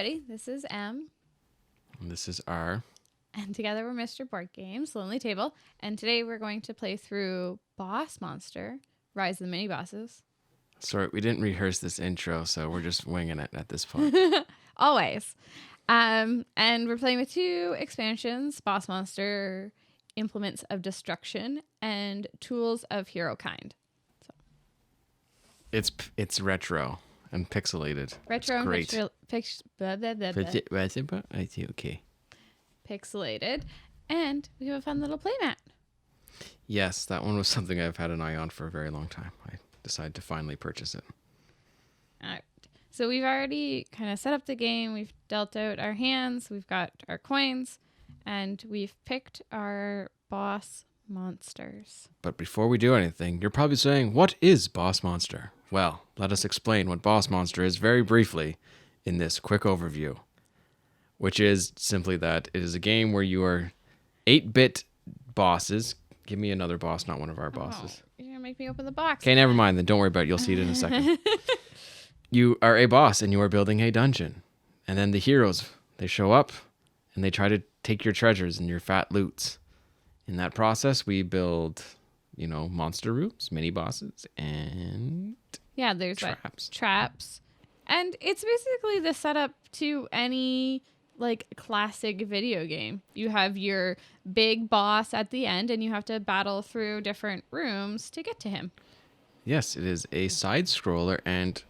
everybody. This is M. And this is R. And together we're Mr. Boardgames, Lonely Table. And today we're going to play through Boss Monster, Rise of the Minibosses. Sorry, we didn't rehearse this intro, so we're just winging it at this point. Always. And we're playing with two expansions, Boss Monster, Implements of Destruction, and Tools of Hero Kind. So. It's retro and pixelated. Retro and great. Okay. Pixelated. And we have a fun little playmat. Yes, that one was something I've had an eye on for a very long time. I decided to finally purchase it. All right. So we've already kind of set up the game. We've dealt out our hands. We've got our coins. And we've picked our boss monsters. But before we do anything, you're probably saying, what is Boss Monster? Well, let us explain what Boss Monster is very briefly in this quick overview, which is simply that it is a game where you are 8-bit bosses. Give me another boss, not one of our bosses. Oh, you're going to make me open the box. Okay, never mind. Then don't worry about it. You'll see it in a second. You are a boss and you are building a dungeon. And then the heroes, they show up and they try to take your treasures and your fat loots. In that process, we build, monster rooms, mini bosses, and there's traps. Traps. And it's basically the setup to any classic video game. You have your big boss at the end and you have to battle through different rooms to get to him. Yes, it is a side scroller, and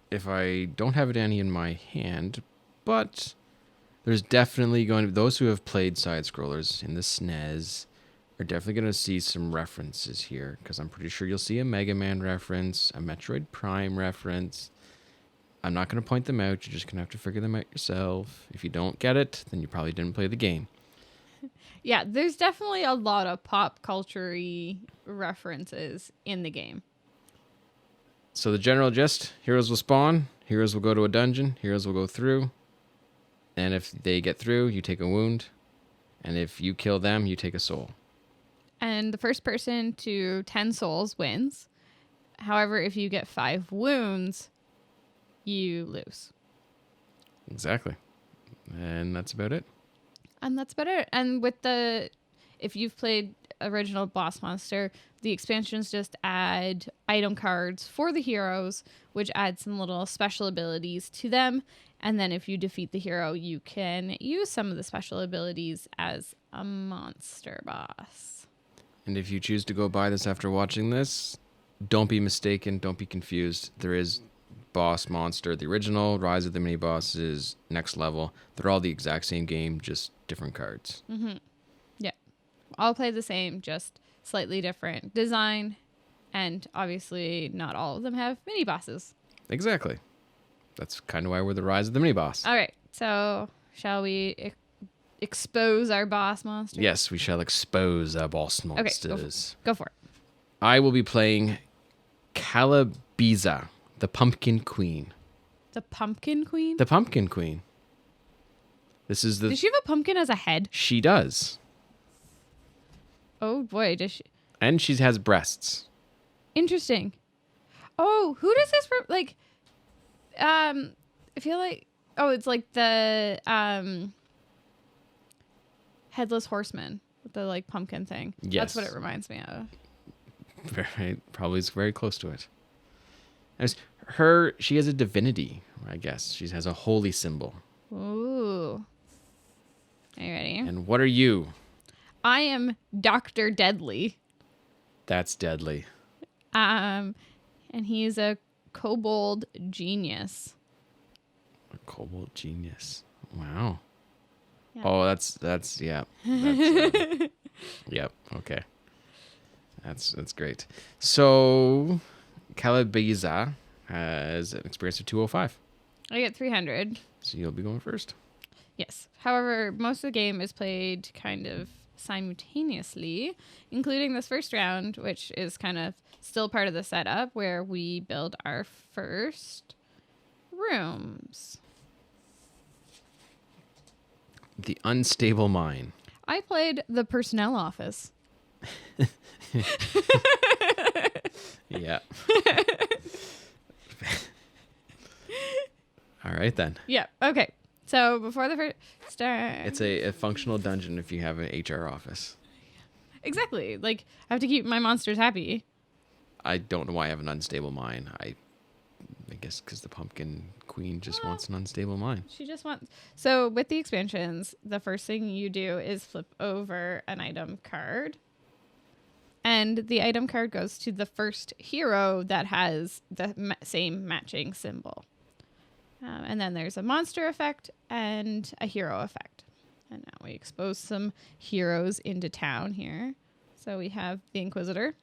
if I don't have it any in my hand, but there's definitely going to be those who have played side scrollers in the SNES are definitely going to see some references here, because I'm pretty sure you'll see a Mega Man reference, a Metroid Prime reference. I'm not going to point them out. You're just going to have to figure them out yourself. If you don't get it, then you probably didn't play the game. Yeah, there's definitely a lot of pop culture-y references in the game. So the general gist, heroes will spawn, heroes will go to a dungeon, heroes will go through, and if they get through, you take a wound, and if you kill them, you take a soul. And the first person to 10 souls wins. However, if you get 5 wounds, you lose. Exactly. And that's about it. And if you've played original Boss Monster, the expansions just add item cards for the heroes, which add some little special abilities to them. And then if you defeat the hero, you can use some of the special abilities as a monster boss. And if you choose to go buy this after watching this, don't be mistaken, don't be confused. There is Boss Monster, the original, Rise of the Minibosses, Next Level. They're all the exact same game, just different cards. Mm-hmm. Yeah. All play the same, just slightly different design. And obviously not all of them have mini-bosses. Exactly. That's kind of why we're the Rise of the Miniboss. All right. So shall we expose our boss monster? Yes, we shall expose our boss monsters. Okay, go for it. I will be playing Calabiza, the Pumpkin Queen. The Pumpkin Queen? The Pumpkin Queen. This is the... Does she have a pumpkin as a head? She does. Oh boy, does she... And she has breasts. Interesting. Oh, who does this for? I feel like... Oh, it's like the Headless Horseman with the pumpkin thing. Yes. That's what it reminds me of. Probably is very close to it. She has a divinity, I guess. She has a holy symbol. Ooh. Are you ready? And what are you? I am Dr. Deadly. That's deadly. And he's a kobold genius. A kobold genius. Wow. Yeah. Oh, that's yeah. Yep. Okay. That's great. So, Calabiza has an experience of 205. I get 300. So you'll be going first. Yes. However, most of the game is played kind of simultaneously, including this first round, which is kind of still part of the setup where we build our first rooms. The Unstable Mine. I played the personnel office. Yeah. All right, then. Yeah. Okay. So before the first start, It's a functional dungeon if you have an HR office. exactly. Like I have to keep my monsters happy. I don't know why I have an unstable mind. I guess because the pumpkin queen just wants an unstable mind. She just wants. So with the expansions, the first thing you do is flip over an item card. And the item card goes to the first hero that has the same matching symbol. And then there's a monster effect and a hero effect. And now we expose some heroes into town here. So we have the Inquisitor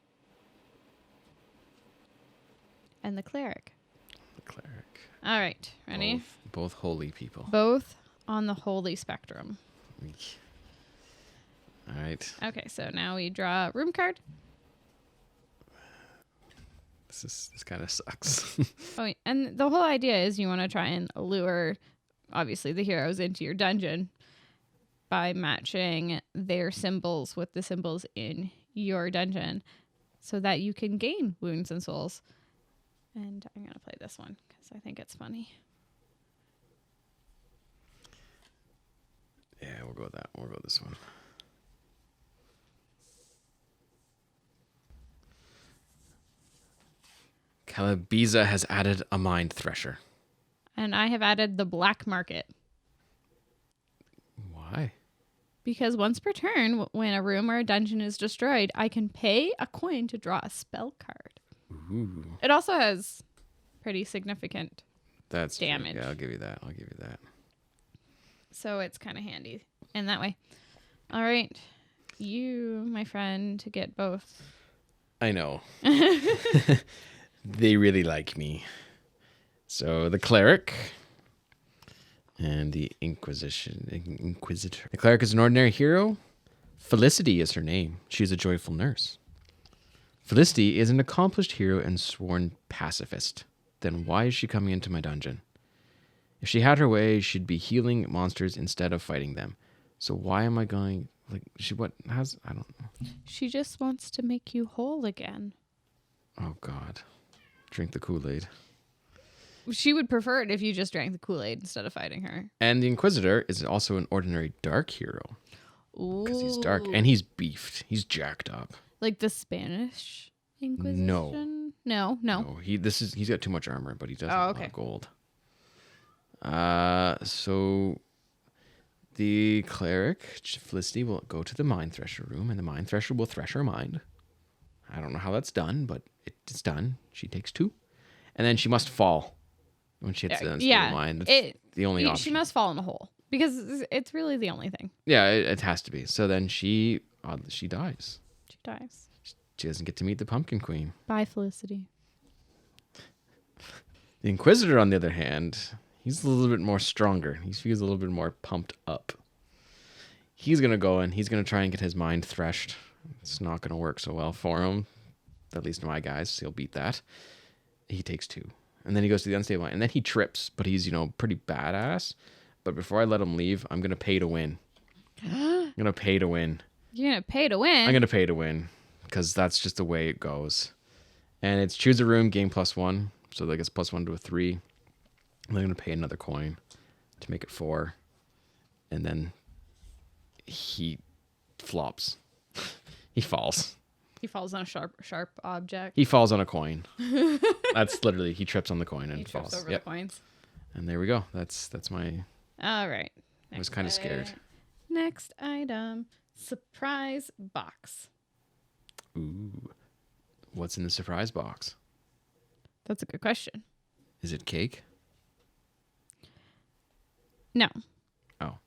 and the Cleric. The cleric. All right, ready? Both holy people. Both on the holy spectrum. Eek. All right. Okay, so now we draw a room card. This kind of sucks. Oh, and the whole idea is you want to try and lure, obviously, the heroes into your dungeon by matching their symbols with the symbols in your dungeon so that you can gain wounds and souls. And I'm going to play this one because I think it's funny. Yeah, we'll go with that. We'll go with this one. Calabiza has added a mind thresher. And I have added the black market Why? because once per turn, when a room or a dungeon is destroyed, I can pay a coin to draw a spell card. Ooh. It also has pretty significant That's true. damage. Yeah, I'll give you that. I'll give you that. So it's kind of handy in that way. All right. You, my friend, to get both. I know. They really like me. So the cleric and the inquisitor. The cleric is an ordinary hero. Felicity is her name. She's a joyful nurse. Felicity is an accomplished hero and sworn pacifist. Then why is she coming into my dungeon? If she had her way, she'd be healing monsters instead of fighting them. So why am I going I don't know. She just wants to make you whole again. Oh God. Drink the Kool-Aid. She would prefer it if you just drank the Kool-Aid instead of fighting her. And the Inquisitor is also an ordinary dark hero. Because he's dark and he's beefed. He's jacked up. Like the Spanish Inquisition? No. No, he's got too much armor, but he doesn't have a lot of gold. So the cleric, Felicity, will go to the mind thresher room, and the mind thresher will thresh her mind. I don't know how that's done, but it's done. She takes 2. And then she must fall when she hits the unstable mind. That's the only option. She must fall in a hole because it's really the only thing. Yeah, it has to be. So then she dies. She dies. She doesn't get to meet the Pumpkin Queen. Bye, Felicity. The Inquisitor, on the other hand, he's a little bit more stronger. He feels a little bit more pumped up. He's going to go and he's going to try and get his mind threshed. It's not going to work so well for him. At least my guys, he'll beat that. He takes 2. And then he goes to the unstable mind. And then he trips, but he's, pretty badass. But before I let him leave, I'm going to pay to win. I'm going to pay to win. You're going to pay to win? I'm going to pay to win. Because that's just the way it goes. And it's choose a room, gain +1. So that gets +1 to a 3. And I'm going to pay another coin to make it 4. And then he flops. He falls. He falls on a sharp object. He falls on a coin. That's literally, he trips on the coin and he falls. Trips over the coins. And there we go. That's my... All right. I was kind of scared. Next item, surprise box. Ooh. What's in the surprise box? That's a good question. Is it cake? No. Oh.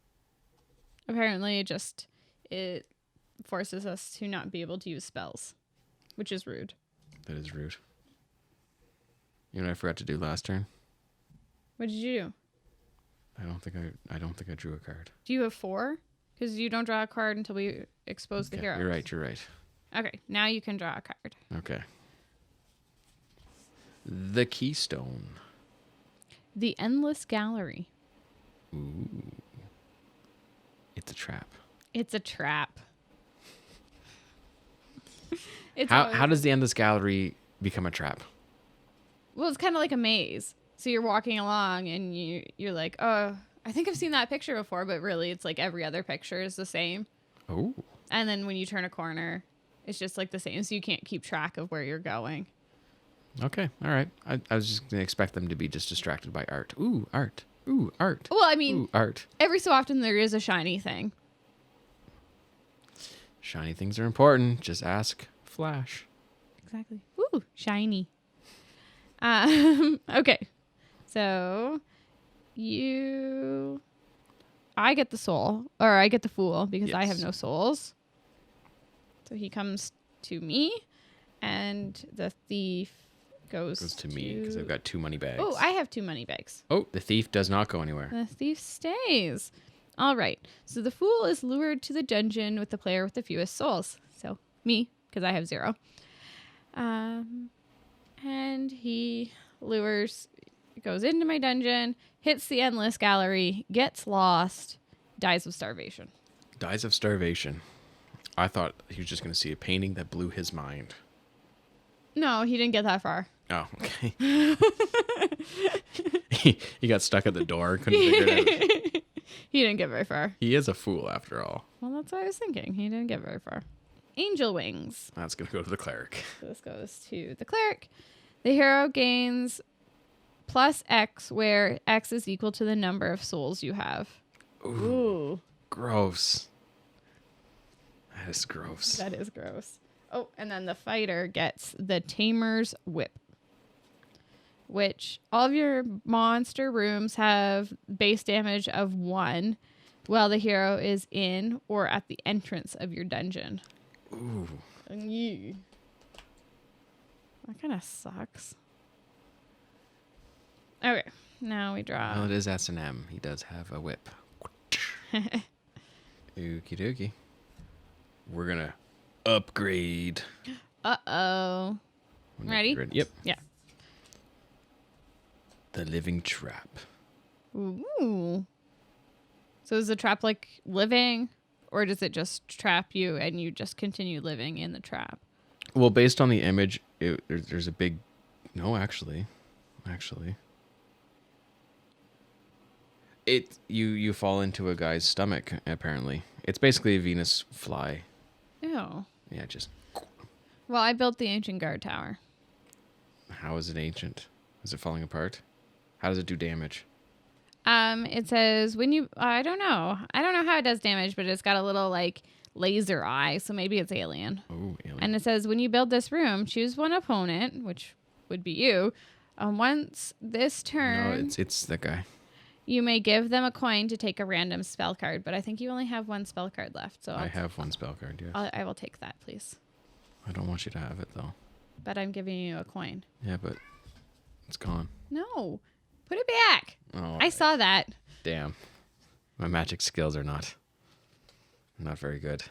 Apparently it forces us to not be able to use spells, which is rude. That is rude. You know what I forgot to do last turn? What did you do? I don't think I drew a card. Do you have 4? Because you don't draw a card until we expose the hero. You're right. Okay, now you can draw a card. Okay. The Keystone. The Endless Gallery. Ooh. It's a trap. It's a trap. How does the Endless Gallery become a trap? Well, it's kind of like a maze. So you're walking along and you're like, oh, I think I've seen that picture before, but really it's like every other picture is the same. Oh. And then when you turn a corner, it's just like the same. So you can't keep track of where you're going. Okay. All right. I was just going to expect them to be just distracted by art. Ooh, art. Ooh, art. Well, I mean, Ooh, art. every so often there is a shiny thing. Shiny things are important. Just ask Flash. Exactly. Ooh, shiny. Okay. So I get the soul, or I get the fool because I have Yes. no souls. So he comes to me, and the thief goes To me because I've got 2 money bags. Oh, I have 2 money bags. Oh, the thief does not go anywhere. The thief stays. All right. So the fool is lured to the dungeon with the player with the fewest souls. So me, because I have 0. And he goes into my dungeon, hits the endless gallery, gets lost, dies of starvation. Dies of starvation. I thought he was just going to see a painting that blew his mind. No, he didn't get that far. Oh, okay. he got stuck at the door, couldn't figure it out. He didn't get very far. He is a fool after all. Well, that's what I was thinking. He didn't get very far. Angel wings. That's going to go to the cleric. So this goes to the cleric. The hero gains plus X, where X is equal to the number of souls you have. Ooh. Gross. That is gross. That is gross. Oh, and then the fighter gets the Tamer's Whip, which all of your monster rooms have base damage of 1 while the hero is in or at the entrance of your dungeon. Ooh. That kind of sucks. Okay, now we draw. Well, it is S&M. He does have a whip. Okie dokie. We're going to upgrade. Uh-oh. Ready? Yep. Yeah. The living trap. Ooh. So is the trap like living, or does it just trap you and you just continue living in the trap? Well, based on the image, there's a big... No, actually. You fall into a guy's stomach, apparently. It's basically a Venus fly. Ew. Yeah, just... Well, I built the ancient guard tower. How is it ancient? Is it falling apart? How does it do damage? It says when you... I don't know how it does damage, but it's got a little, like, laser eye, so maybe it's alien. Oh, alien. And it says, when you build this room, choose one opponent, which would be you. Once this turn... No, it's that guy. You may give them a coin to take a random spell card, but I think you only have 1 spell card left. So I have 1 spell card, yes. I will take that, please. I don't want you to have it, though. But I'm giving you a coin. Yeah, but it's gone. No. Put it back. Oh, I saw that. damn. My magic skills are not very good.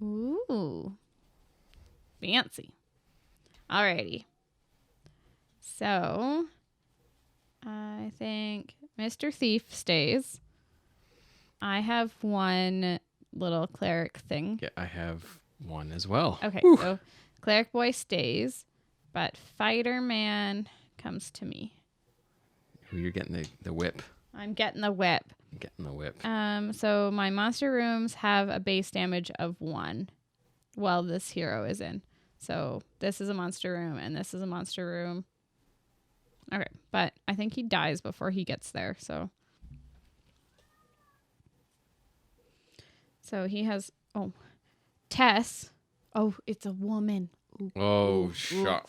Ooh. Fancy. Alrighty. So, I think Mr. Thief stays. I have 1 little cleric thing. Yeah, I have 1 as well. Okay, Whew. so cleric boy stays, but fighter man comes to me. You're getting the whip. I'm getting the whip. Getting the whip. So my monster rooms have a base damage of 1 while this hero is in. So this is a monster room and this is a monster room. Okay, but I think he dies before he gets there, so. So he has, Tess. Oh, it's a woman. Ooh, shot.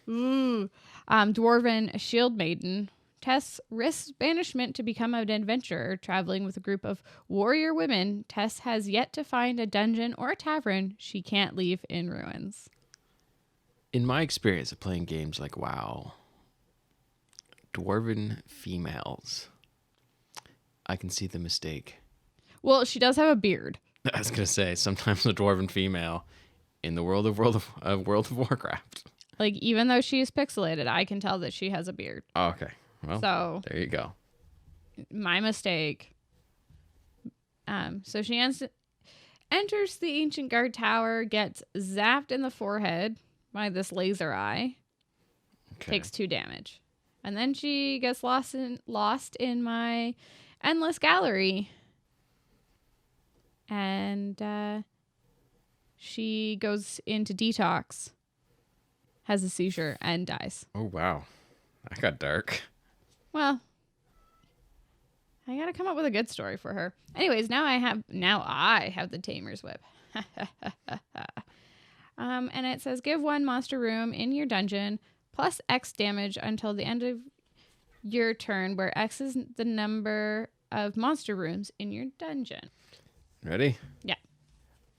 Ooh. Dwarven shield maiden. Tess risks banishment to become an adventurer traveling with a group of warrior women. Tess has yet to find a dungeon or a tavern she can't leave in ruins. In my experience of playing games like WoW, dwarven females, I can see the mistake. Well, she does have a beard. I was gonna say sometimes a dwarven female in the world of Warcraft. Like, even though she is pixelated, I can tell that she has a beard. Oh, okay. Well, So there you go. my mistake. So she enters the ancient guard tower, gets zapped in the forehead by this laser eye, Okay. takes 2 damage, and then she gets lost in my endless gallery. And she goes into detox, has a seizure, and dies. Oh, wow. That got dark. Well, I gotta come up with a good story for her. Anyways, now I have the Tamer's Whip. And it says give 1 monster room in your dungeon plus X damage until the end of your turn, where X is the number of monster rooms in your dungeon. Ready? Yeah.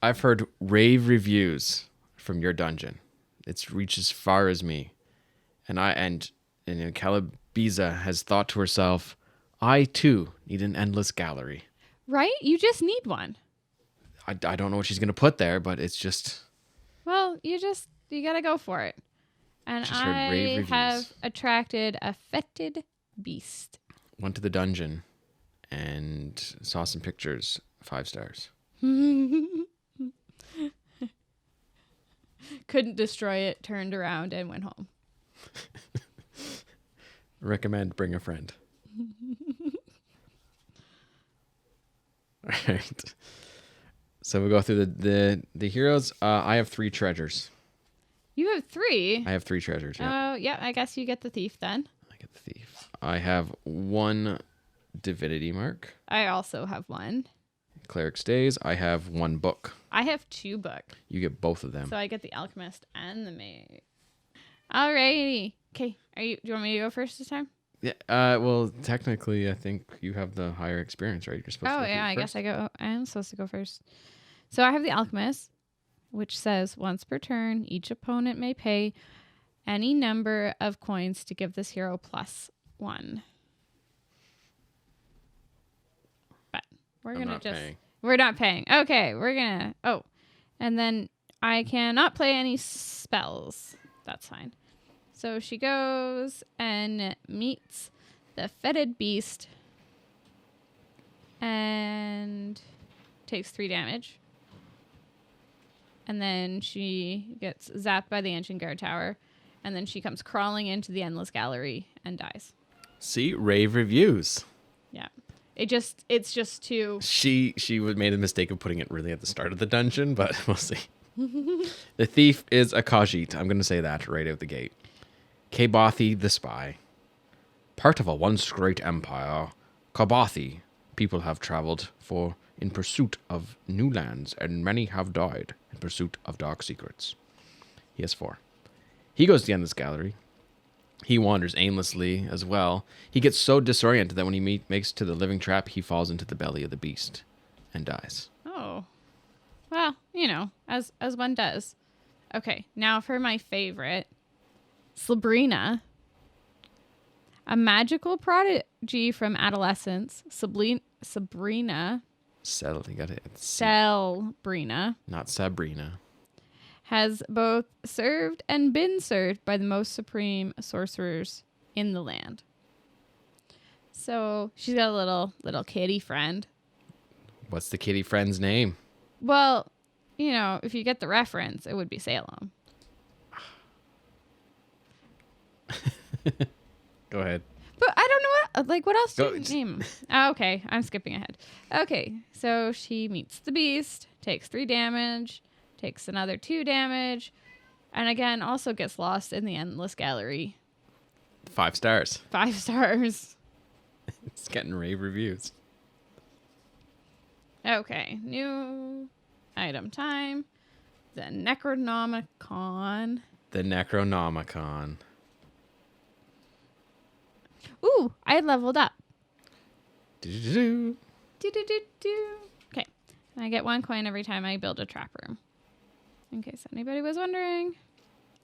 I've heard rave reviews from your dungeon. It's reached as far as me. And Calabiza has thought to herself, I too need an endless gallery. Right? You just need one. I don't know what she's going to put there, but it's just... Well, you got to go for it. And Just heard rave I reviews. have attracted a fetid beast. Went to the dungeon and saw some pictures. 5 stars. Couldn't destroy it, turned around, and went home. Recommend bring a friend. All right. So we'll go through the heroes. I have 3 treasures. You have 3? I have 3 treasures. Yeah. Yeah, I guess you get the thief then. I get the thief. I have 1 divinity mark. I also have 1. Cleric stays. I have 1 book. I have 2 books. You get both of them. So I get the alchemist and the mage. Alrighty. Okay. Do you want me to go first this time? Yeah. Well, technically, I think you have the higher experience, right? You're supposed to go I first. guess I am supposed to go first. So I have the alchemist, which says once per turn, each opponent may pay any number of coins to give this hero +1. But we're I'm gonna not paying. we're not paying. Okay, and then I cannot play any spells. That's fine. So she goes and meets the fetid beast and takes 3 damage. And then she gets zapped by the ancient guard tower. And then she comes crawling into the endless gallery and dies. See, rave reviews. Yeah. It's just too... She made a mistake of putting it really at the start of the dungeon, but we'll see. The thief is a Khajiit. I'm going to say that right out the gate. Kabathi the spy. Part of a once great empire, Kabathi people have traveled in pursuit of new lands, and many have died in pursuit of dark secrets. He has 4. He goes to the endless gallery. He wanders aimlessly as well. He gets so disoriented that when he makes to the living trap, he falls into the belly of the beast and dies. Oh. Well, as one does. Okay, now for my favorite. Sabrina. A magical prodigy from adolescence. Sabrina. You got it. Sabrina. Not Sabrina. Has both served and been served by the most supreme sorcerers in the land. So she's got a little kitty friend. What's the kitty friend's name? Well, if you get the reference, it would be Salem. Go ahead. But I don't know what else do Go- you name? Oh, okay, I'm skipping ahead. Okay, so she meets the beast, takes 3 damage, takes another 2 damage, and again also gets lost in the endless gallery. 5 stars. 5 stars. It's getting rave reviews. Okay, new item time. The Necronomicon. The Necronomicon. Ooh, I leveled up. Do-do-do. Do. Okay, I get 1 coin every time I build a trap room. In case anybody was wondering.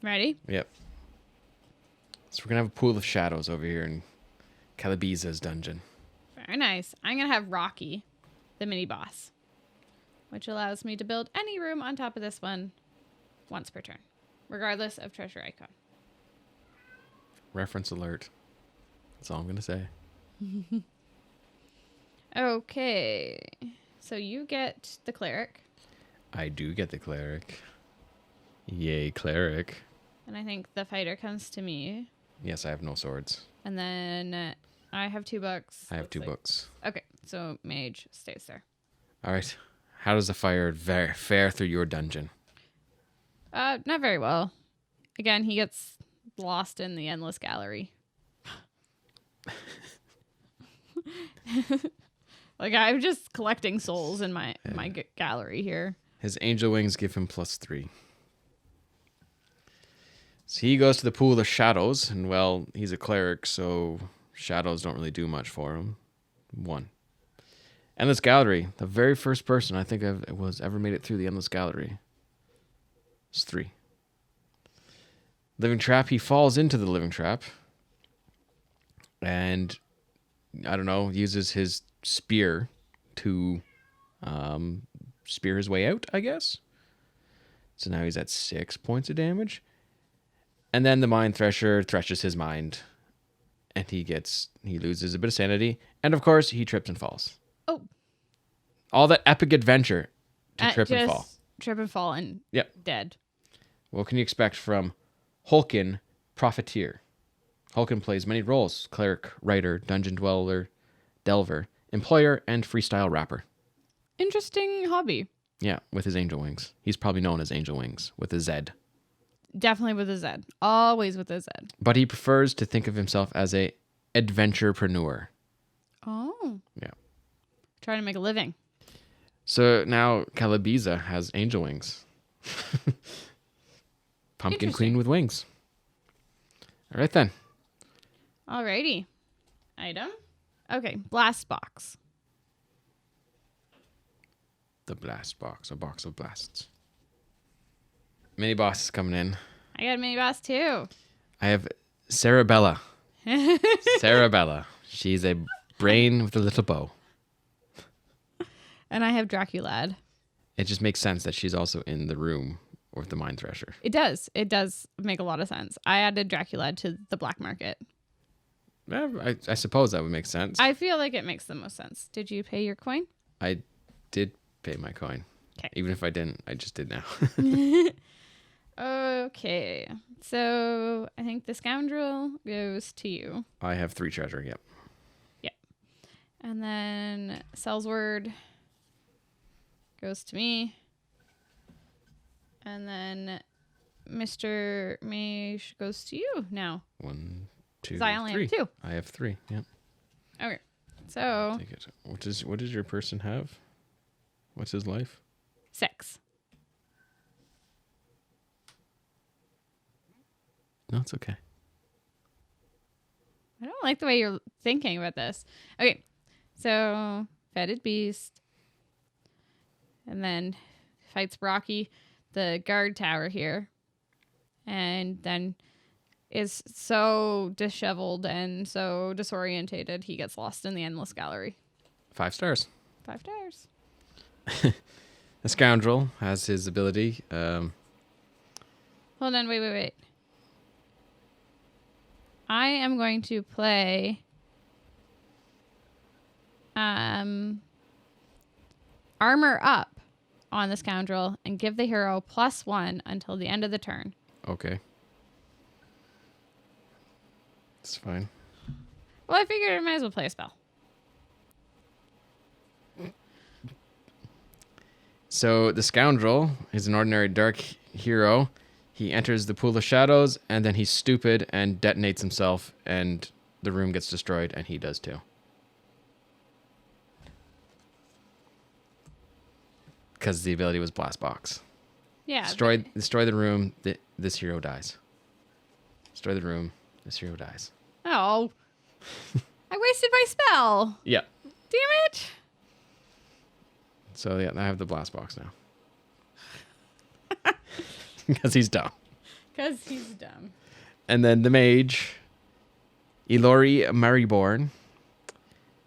Ready? Yep. So we're going to have a pool of shadows over here in Calabiza's dungeon. Very nice. I'm going to have Rocky, the mini boss, which allows me to build any room on top of this one once per turn, regardless of treasure icon. Reference alert. That's all I'm going to say. Okay. So you get the cleric. I do get the cleric. Yay, cleric. And I think the fighter comes to me. Yes, I have no swords. And then I have 2 books. I have 2 books. Okay, so mage stays there. All right. How does the fire fare through your dungeon? Not very well. Again, he gets lost in the endless gallery. Like, I'm just collecting souls in my gallery here. His angel wings give him +3. So he goes to the pool of shadows, and well, he's a cleric, so shadows don't really do much for him. 1. Endless gallery. The very first person I think was ever made it through the endless gallery. It's 3. Living trap. He falls into the living trap, and I don't know, uses his spear to spear his way out, I guess. So now he's at 6 points of damage. And then the mind thresher threshes his mind, and he loses a bit of sanity, and of course he trips and falls. Oh, all that epic adventure to trip and fall. Trip and fall and dead. What can you expect from Hulkin, Profiteer? Hulkin plays many roles: cleric, writer, dungeon dweller, delver, employer, and freestyle rapper. Interesting hobby. Yeah, with his angel wings. He's probably known as Angel Wings, with a Z. Definitely with a Z. Always with a Z. But he prefers to think of himself as a adventurepreneur. Oh. Yeah. Trying to make a living. So now Calabiza has angel wings. Pumpkin queen with wings. All right then. Alrighty. Item. Okay, blast box. The blast box, a box of blasts. Miniboss is coming in. I got a mini boss too. I have Cerebella. Cerebella. She's a brain with a little bow. And I have Draculad. It just makes sense that she's also in the room with the mind thresher. It does. It does make a lot of sense. I added Draculad to the black market. I suppose that would make sense. I feel like it makes the most sense. Did you pay your coin? I did pay my coin. Okay. Even if I didn't, I just did now. Okay. So I think the scoundrel goes to you. I have 3 treasure, yep. Yep. And then Sellsword goes to me. And then Mr. Mage goes to you now. 1, 2, 'Cause I only 3. have 2. I have 3, yep. Okay. So Take it. What does your person have? What's his life? 6. No, it's okay. I don't like the way you're thinking about this. Okay. So Fetid Beast. And then fights Brocky, the guard tower here. And then is so disheveled and so disorientated, he gets lost in the endless gallery. 5 stars. 5 stars. The scoundrel has his ability. Hold on, wait. I am going to play armor up on the scoundrel and give the hero +1 until the end of the turn. Okay. It's fine. Well, I figured I might as well play a spell. So the scoundrel is an ordinary dark hero. He enters the pool of shadows, and then he's stupid and detonates himself, and the room gets destroyed, and he does too. Because the ability was blast box. Yeah. Destroy the room. This hero dies. Destroy the room. This hero dies. Oh. I wasted my spell. Yeah. Damn it. So yeah, I have the blast box now. Because he's dumb. Because he's dumb. And then the mage, Ilori Maryborn,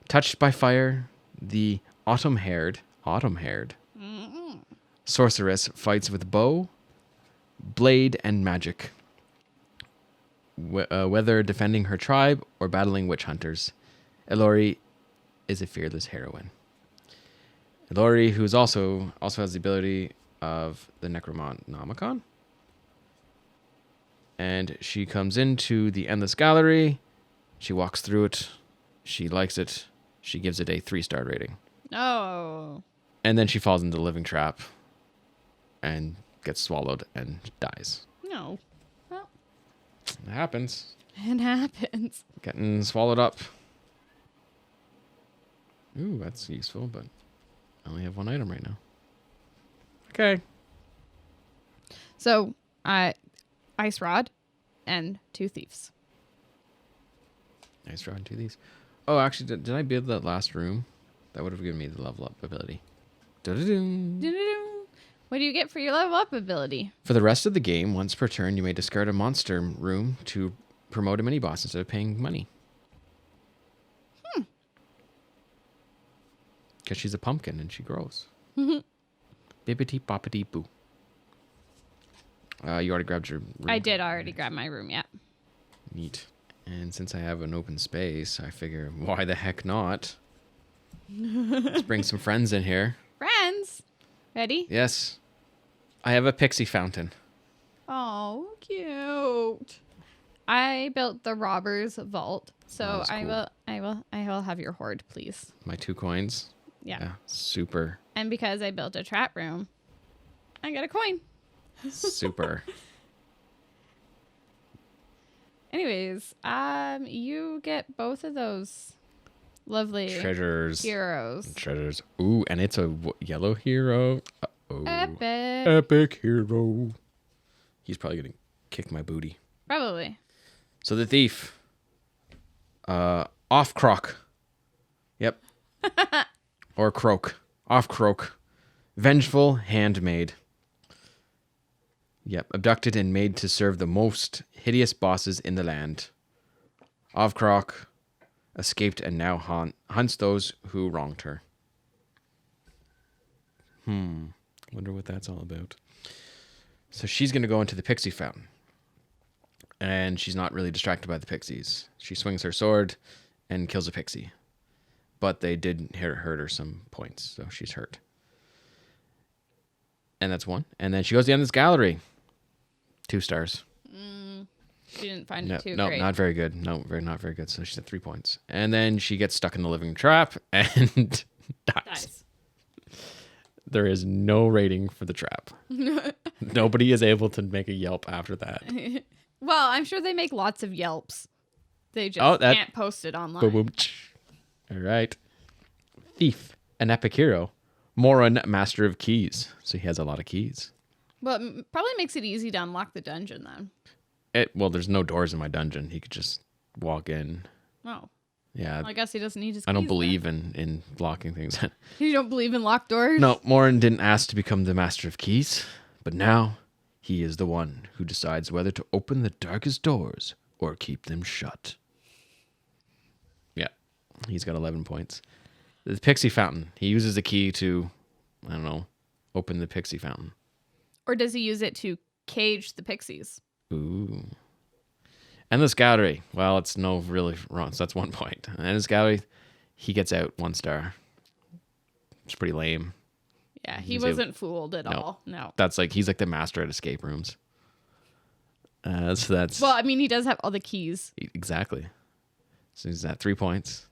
touched by fire, the autumn-haired sorceress fights with bow, blade, and magic. Whether defending her tribe or battling witch hunters, Ilori is a fearless heroine. Ilori, who also has the ability of the Necronomicon. And she comes into the Endless Gallery. She walks through it She likes it. She gives it a 3-star rating. Oh. And then she falls into the living trap and gets swallowed and dies. No. Well, It happens. it happens. Getting swallowed up. Ooh, that's useful, but I only have 1 item right now. Okay. So, ice rod and 2 thieves. Nice drawing 2 of these. Oh, actually, did I build that last room? That would have given me the level up ability. Da-da-doo. Doo-doo-doo. What do you get for your level up ability? For the rest of the game, once per turn, you may discard a monster room to promote a mini-boss instead of paying money. Because she's a pumpkin and she grows. Bibbidi-boppidi-boo. You already grabbed your room. I did already grab my room, yeah. Neat. And since I have an open space, I figure, why the heck not? Let's bring some friends in here. Friends! Ready? Yes. I have a pixie fountain. Oh, cute. I built the robber's vault, so Cool. I will have your hoard, please. My 2 coins. Yeah. Super. And because I built a trap room, I got a coin. Super. Anyways, you get both of those lovely Treasures. heroes. Treasures. Ooh, and it's a yellow hero. Uh-oh. Epic. Epic hero. He's probably going to kick my booty. Probably. So the thief. Off croc. Yep. Or croak. Off croak. Vengeful handmaid. Yep. Abducted and made to serve the most hideous bosses in the land. Off croc. Escaped and now hunts those who wronged her. Wonder what that's all about. So she's going to go into the pixie fountain. And she's not really distracted by the pixies. She swings her sword and kills a pixie. But they did hurt her some points, so she's hurt. And that's 1. And then she goes down this gallery. 2 stars. She didn't find it too No, great. not very good. No, not very good. So she's at 3 points. And then she gets stuck in the living trap and dies. There is no rating for the trap. Nobody is able to make a Yelp after that. Well, I'm sure they make lots of Yelps. They just can't post it online. Boom, boom. All right. Thief, an epic hero. Moron, master of keys. So he has a lot of keys. Well, it probably makes it easy to unlock the dungeon then. Well, there's no doors in my dungeon. He could just walk in. Oh. Yeah. Well, I guess he doesn't need his keys. I don't believe in locking things. You don't believe in locked doors? No, Morin didn't ask to become the master of keys, but now he is the one who decides whether to open the darkest doors or keep them shut. Yeah, he's got 11 points. The pixie fountain. He uses the key to, I don't know, open the pixie fountain. Or does he use it to cage the pixies? Ooh. Endless gallery. Well, it's no really wrong, so that's 1 point. Endless gallery, he gets out 1 star. It's pretty lame. Yeah, he wasn't fooled at all. No. That's like, he's like the master at escape rooms. So that's... Well, I mean, he does have all the keys. Exactly. So he's at 3 points.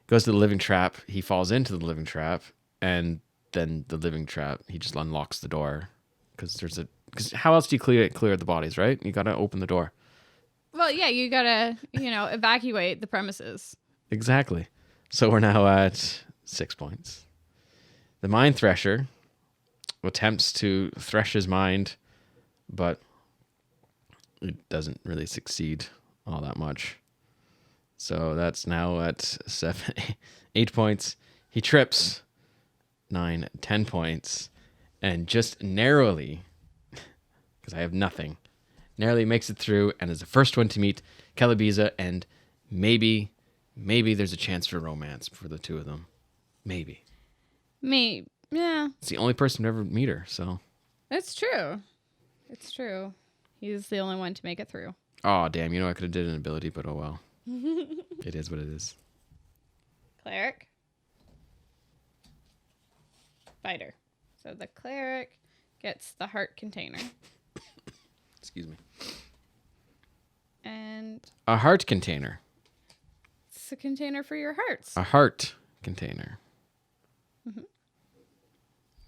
Goes to the living trap. He falls into the living trap. And then the living trap, he just unlocks the door. Because how else do you clear the bodies, right? You got to open the door. Well, yeah, you gotta, evacuate the premises. Exactly. So we're now at 6 points. The Mind Thresher attempts to thresh his mind, but it doesn't really succeed all that much. So that's now at 8 points. He trips 9, 10 points, and just narrowly, because I have nothing, narrowly makes it through and is the first one to meet Calabiza, and maybe there's a chance for romance for the 2 of them. Maybe. Yeah. It's the only person to ever meet her, so. It's true. It's true. He's the only one to make it through. Oh, damn. I could have did an ability, but oh well. It is what it is. Cleric. Fighter. So the cleric gets the heart container. Excuse me. And A heart container. a container for your hearts. A heart container. Mm-hmm.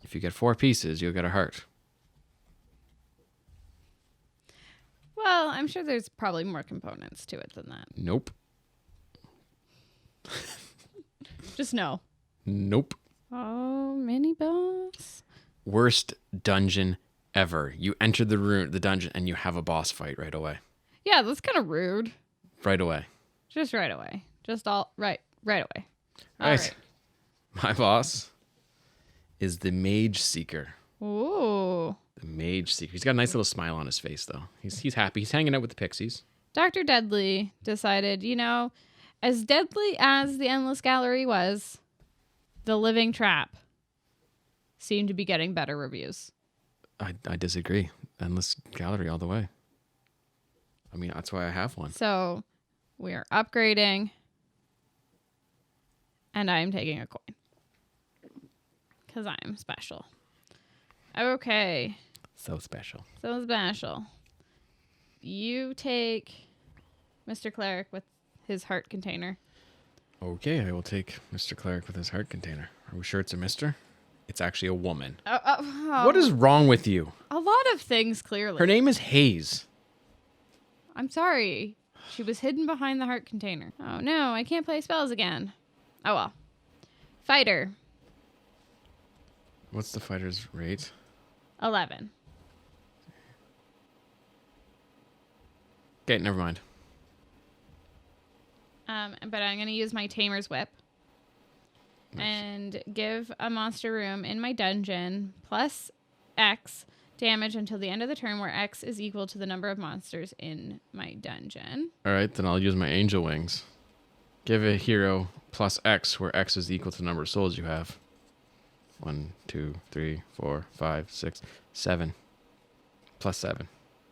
If you get 4 pieces, you'll get a heart. Well, I'm sure there's probably more components to it than that. Nope. Just no. Nope. Oh, miniboss. Worst dungeon ever. You enter the dungeon and you have a boss fight right away. Yeah, that's kind of rude. Right away. Just right away. Just all right away. All right. My boss is the Mage Seeker. Ooh. The Mage Seeker. He's got a nice little smile on his face, though. He's happy. He's hanging out with the pixies. Dr. Deadly decided, as deadly as the Endless Gallery was, the Living Trap seemed to be getting better reviews. I disagree. Endless Gallery all the way. I mean, that's why I have one. So we are upgrading, and I'm taking a coin because I'm special. Okay. So special. So special. You take Mr. Cleric with his heart container. Okay, I will take Mr. Cleric with his heart container. Are we sure it's a mister? It's actually a woman. Oh. What is wrong with you? A lot of things, clearly. Her name is Haze. I'm sorry. She was hidden behind the heart container. Oh no, I can't play spells again. Oh well. Fighter. What's the fighter's rate? 11. Okay, never mind. But I'm going to use my Tamer's Whip. Nice. And give a monster room in my dungeon plus X damage until the end of the turn, where X is equal to the number of monsters in my dungeon. All right, then I'll use my angel wings. Give a hero plus X, where X is equal to the number of souls you have. 1, 2, 3, 4, 5, 6, 7. Plus 7.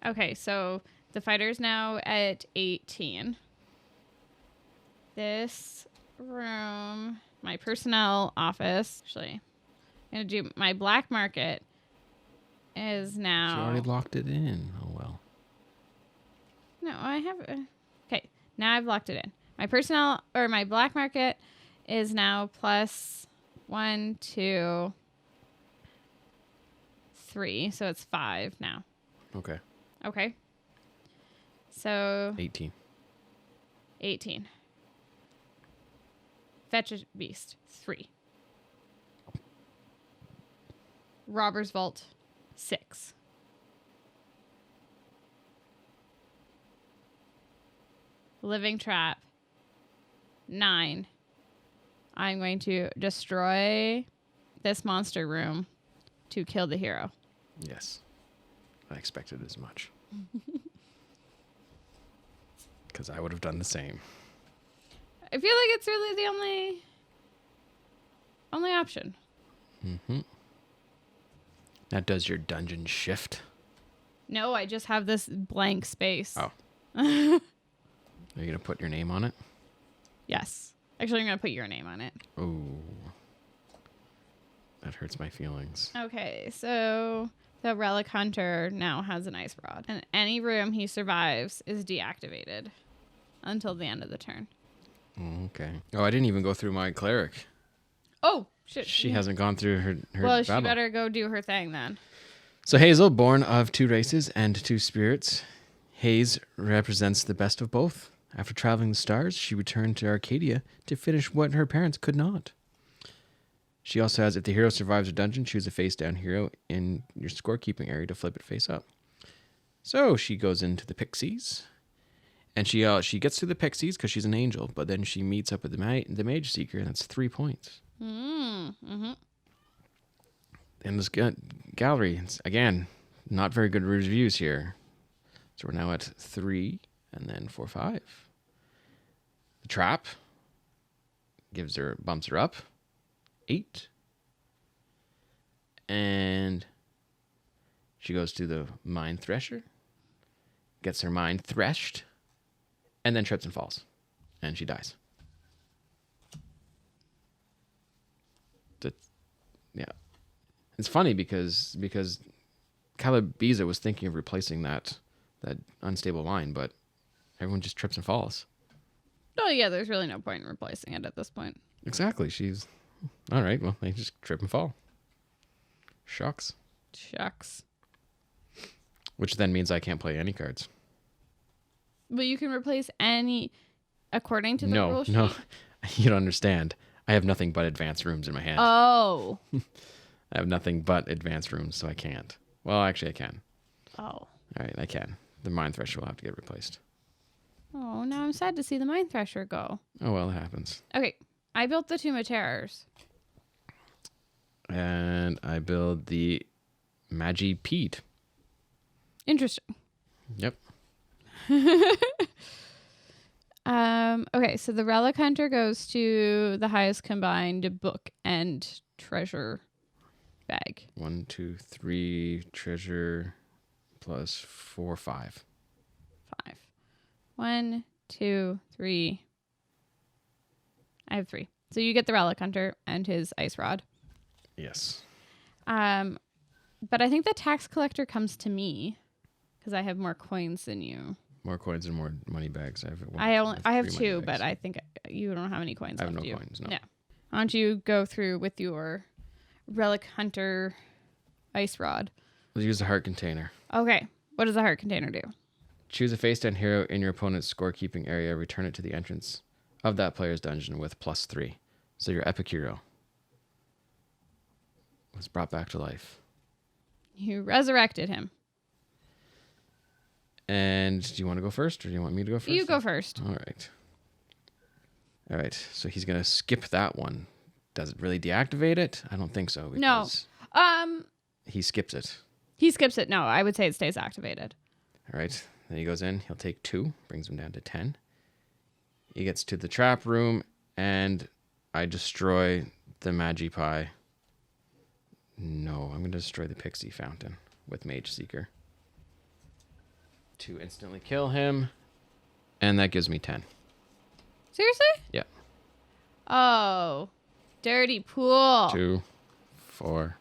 Okay, so the fighter's now at 18. This room, my personnel office, actually, I'm going to do my black market is now... She already locked it in. Oh, well. No, I have... Okay, now I've locked it in. My personnel, or my black market is now plus 1, 2, 3. So it's 5 now. Okay. Okay. So... 18. 18. Fetch a beast. 3. Robber's Vault. 6. Living Trap. 9. I'm going to destroy this monster room to kill the hero. Yes. I expected as much. Because I would have done the same. I feel like it's really the only option. Mm-hmm. Now, does your dungeon shift? No, I just have this blank space. Oh. Are you going to put your name on it? Yes. Actually, I'm going to put your name on it. Ooh. That hurts my feelings. Okay, so the Relic Hunter now has an ice rod. And any room he survives is deactivated until the end of the turn. Okay. Oh, I didn't even go through my cleric. Oh, shit. She hasn't gone through her well, battle. she better go do her thing then. So Hazel, born of 2 races and 2 spirits. Haze represents the best of both. After traveling the stars, she returned to Arcadia to finish what her parents could not. She also has, if the hero survives a dungeon, choose a face-down hero in your scorekeeping area to flip it face up. So she goes into the pixies, and she gets to the pixies because she's an angel, but then she meets up with the Mage Seeker, and that's 3 points. Mm-hmm. And this gallery, again, not very good reviews here. So we're now at 3, and then 4, 5. The trap bumps her up 8, and she goes to the Mind Thresher, gets her mind threshed, and then trips and falls, and she dies. Yeah, it's funny because Calabiza was thinking of replacing that unstable line, but everyone just trips and falls. Oh, yeah, there's really no point in replacing it at this point. Exactly. She's... All right, well, they just trip and fall. Shucks. Shucks. Which then means I can't play any cards. But you can replace any... According to the rule sheet? No. You don't understand. I have nothing but advanced rooms in my hand. Oh. I have nothing but advanced rooms, so I can't. Well, actually, I can. Oh. All right, I can. The Mind Thresher will have to get replaced. Oh, now I'm sad to see the Mind Thresher go. Oh, well, it happens. Okay, I built the Tomb of Terrors. And I build the Magi Pete. Interesting. Yep. Okay, so the Relic Hunter goes to the highest combined book and treasure bag. 1, 2, 3, treasure, plus 4, 5. 5. 1, 2, 3. I have 3. So you get the Relic Hunter and his ice rod. Yes. But I think the tax collector comes to me because I have more coins than you. More coins and more money bags. I have 2, but I think you don't have any coins I have left. no coins, no. Yeah. Why don't you go through with your Relic Hunter ice rod? Let's use the heart container. Okay. What does the heart container do? Choose a face-down hero in your opponent's scorekeeping area. Return it to the entrance of that player's dungeon with +3. So your epic hero was brought back to life. You resurrected him. And do you want to go first, or do you want me to go first? You go first. All right. All right. So he's going to skip that one. Does it really deactivate it? I don't think so. No. He skips it. He skips it. No, I would say it stays activated. All right. Then he goes in. He'll take 2. Brings him down to 10. He gets to the trap room, and I destroy the Magi Pie. No, I'm going to destroy the Pixie Fountain with Mage Seeker to instantly kill him, and that gives me 10. Seriously? Yeah. Oh, dirty pool. 2, 4,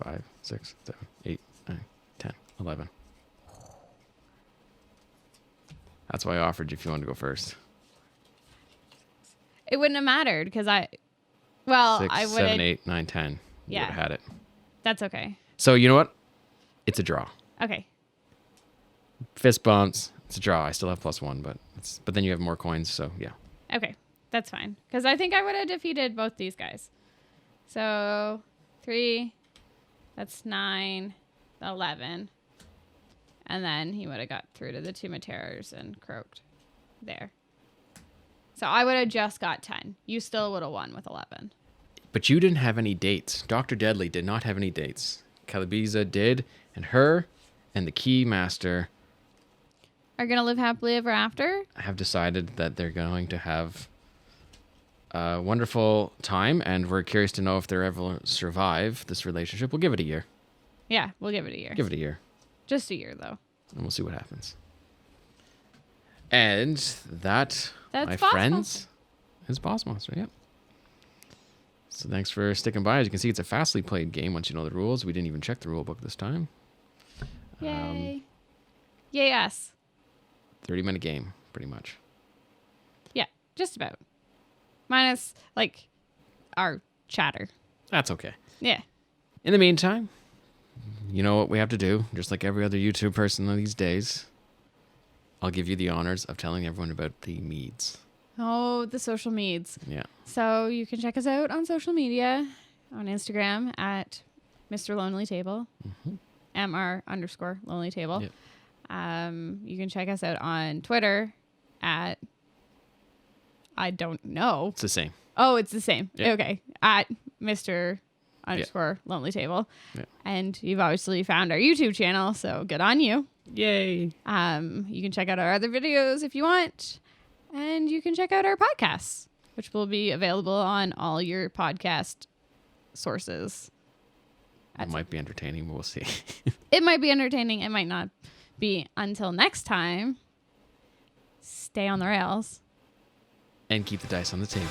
5, 6, 7, 8, 9, 10, 11. That's why I offered you if you wanted to go first. It wouldn't have mattered because 6, I would 7, 8, 9, 10. You would have had it. That's okay. So you know what? It's a draw. Okay. Fist bumps. It's a draw. I still have +1, but then you have more coins, so yeah. Okay, that's fine. Because I think I would have defeated both these guys. So 3, that's 9, 11. And then he would have got through to the Tomb of Terrors and croaked there. So I would have just got 10. You still would have won with 11. But you didn't have any dates. Dr. Deadly did not have any dates. Calabiza did, and her and the Key Master are going to live happily ever after? have decided that they're going to have a wonderful time, and we're curious to know if they'll ever survive this relationship. We'll give it a year. Yeah, we'll give it a year. Give it a year. Just a year, though. And we'll see what happens. And that's my Boss friends, Monster. is Boss Monster, yep. So thanks for sticking by. As you can see, it's a fastly played game once you know the rules. We didn't even check the rule book this time. Yay. Yay us. 30-minute game, pretty much. Yeah, just about. Minus, like, our chatter. That's okay. Yeah. In the meantime, you know what we have to do, just like every other YouTube person these days. I'll give you the honors of telling everyone about the meads. Oh, the social meds. Yeah. So you can check us out on social media, on Instagram at Mr. Lonely Table, MR_Lonely Table. Yep. You can check us out on Twitter at, I don't know. It's the same. Oh, it's the same. Yep. Okay. At Mr_Lonely Table. Yep. And you've obviously found our YouTube channel, so good on you. Yay. You can check out our other videos if you want. And you can check out our podcasts, which will be available on all your podcast sources. It might be entertaining, but we'll see. It might be entertaining. It might not be. Until next time, stay on the rails. And keep the dice on the table.